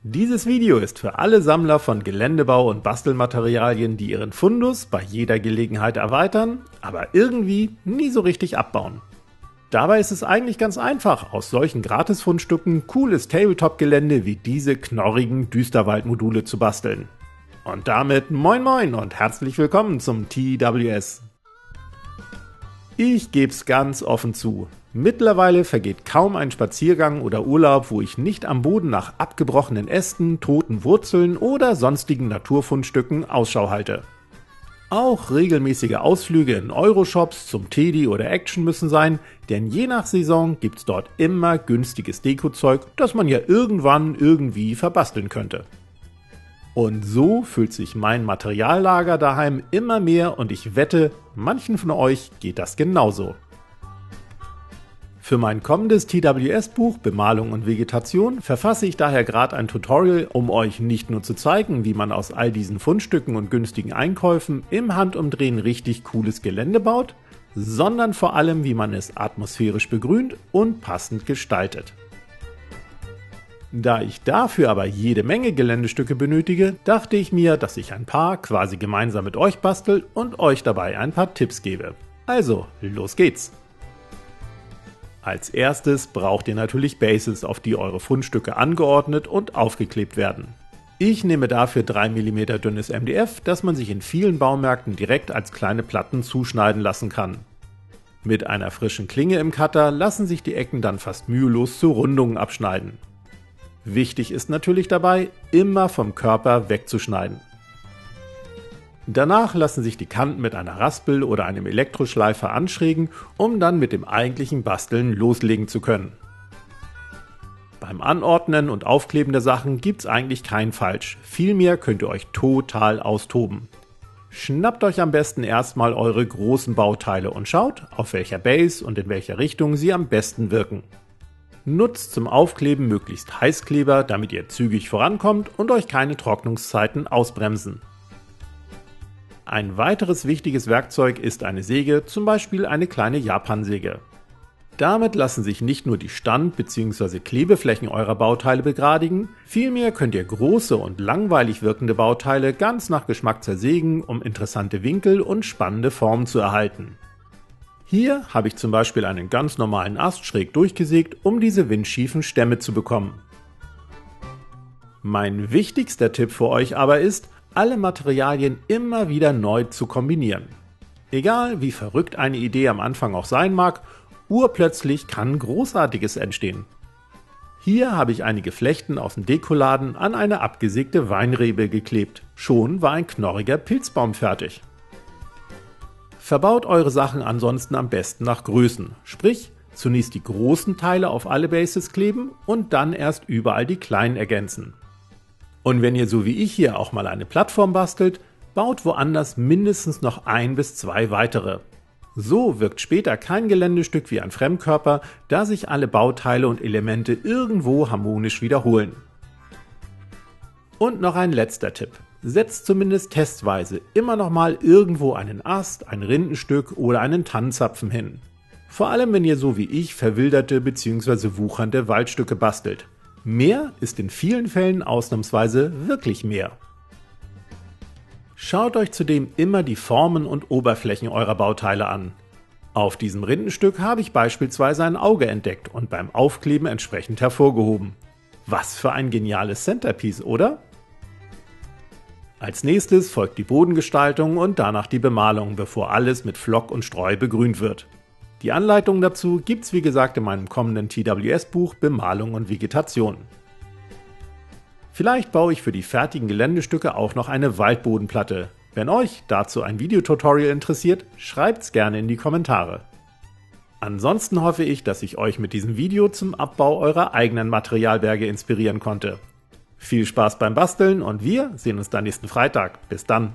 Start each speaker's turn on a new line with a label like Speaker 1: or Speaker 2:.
Speaker 1: Dieses Video ist für alle Sammler von Geländebau- und Bastelmaterialien, die ihren Fundus bei jeder Gelegenheit erweitern, aber irgendwie nie so richtig abbauen. Dabei ist es eigentlich ganz einfach, aus solchen Gratisfundstücken cooles Tabletop-Gelände wie diese knorrigen Düsterwald-Module zu basteln. Und damit moin moin und herzlich willkommen zum TWS. Ich geb's ganz offen zu. Mittlerweile vergeht kaum ein Spaziergang oder Urlaub, wo ich nicht am Boden nach abgebrochenen Ästen, toten Wurzeln oder sonstigen Naturfundstücken Ausschau halte. Auch regelmäßige Ausflüge in Euroshops zum Teddy oder Action müssen sein, denn je nach Saison gibt's dort immer günstiges Dekozeug, das man ja irgendwann irgendwie verbasteln könnte. Und so füllt sich mein Materiallager daheim immer mehr und ich wette, manchen von euch geht das genauso. Für mein kommendes TWS-Buch Bemalung und Vegetation verfasse ich daher gerade ein Tutorial, um euch nicht nur zu zeigen, wie man aus all diesen Fundstücken und günstigen Einkäufen im Handumdrehen richtig cooles Gelände baut, sondern vor allem, wie man es atmosphärisch begrünt und passend gestaltet. Da ich dafür aber jede Menge Geländestücke benötige, dachte ich mir, dass ich ein paar quasi gemeinsam mit euch bastel und euch dabei ein paar Tipps gebe. Also, los geht's! Als erstes braucht ihr natürlich Bases, auf die eure Fundstücke angeordnet und aufgeklebt werden. Ich nehme dafür 3 mm dünnes MDF, das man sich in vielen Baumärkten direkt als kleine Platten zuschneiden lassen kann. Mit einer frischen Klinge im Cutter lassen sich die Ecken dann fast mühelos zu Rundungen abschneiden. Wichtig ist natürlich dabei, immer vom Körper wegzuschneiden. Danach lassen sich die Kanten mit einer Raspel oder einem Elektroschleifer anschrägen, um dann mit dem eigentlichen Basteln loslegen zu können. Beim Anordnen und Aufkleben der Sachen gibt's eigentlich kein Falsch, vielmehr könnt ihr euch total austoben. Schnappt euch am besten erstmal eure großen Bauteile und schaut, auf welcher Base und in welcher Richtung sie am besten wirken. Nutzt zum Aufkleben möglichst Heißkleber, damit ihr zügig vorankommt und euch keine Trocknungszeiten ausbremsen. Ein weiteres wichtiges Werkzeug ist eine Säge, zum Beispiel eine kleine Japansäge. Damit lassen sich nicht nur die Stand- bzw. Klebeflächen eurer Bauteile begradigen, vielmehr könnt ihr große und langweilig wirkende Bauteile ganz nach Geschmack zersägen, um interessante Winkel und spannende Formen zu erhalten. Hier habe ich zum Beispiel einen ganz normalen Ast schräg durchgesägt, um diese windschiefen Stämme zu bekommen. Mein wichtigster Tipp für euch aber ist, alle Materialien immer wieder neu zu kombinieren. Egal wie verrückt eine Idee am Anfang auch sein mag, urplötzlich kann Großartiges entstehen. Hier habe ich einige Flechten aus dem Dekoladen an eine abgesägte Weinrebe geklebt. Schon war ein knorriger Pilzbaum fertig. Verbaut eure Sachen ansonsten am besten nach Größen, sprich zunächst die großen Teile auf alle Bases kleben und dann erst überall die kleinen ergänzen. Und wenn ihr so wie ich hier auch mal eine Plattform bastelt, baut woanders mindestens noch 1 bis 2 weitere. So wirkt später kein Geländestück wie ein Fremdkörper, da sich alle Bauteile und Elemente irgendwo harmonisch wiederholen. Und noch ein letzter Tipp. Setzt zumindest testweise immer noch mal irgendwo einen Ast, ein Rindenstück oder einen Tannenzapfen hin. Vor allem wenn ihr so wie ich verwilderte bzw. wuchernde Waldstücke bastelt. Mehr ist in vielen Fällen ausnahmsweise wirklich mehr. Schaut euch zudem immer die Formen und Oberflächen eurer Bauteile an. Auf diesem Rindenstück habe ich beispielsweise ein Auge entdeckt und beim Aufkleben entsprechend hervorgehoben. Was für ein geniales Centerpiece, oder? Als nächstes folgt die Bodengestaltung und danach die Bemalung, bevor alles mit Flock und Streu begrünt wird. Die Anleitung dazu gibt's wie gesagt in meinem kommenden TWS-Buch Bemalung und Vegetation. Vielleicht baue ich für die fertigen Geländestücke auch noch eine Waldbodenplatte. Wenn euch dazu ein Videotutorial interessiert, schreibt's gerne in die Kommentare. Ansonsten hoffe ich, dass ich euch mit diesem Video zum Abbau eurer eigenen Materialberge inspirieren konnte. Viel Spaß beim Basteln und wir sehen uns dann nächsten Freitag. Bis dann!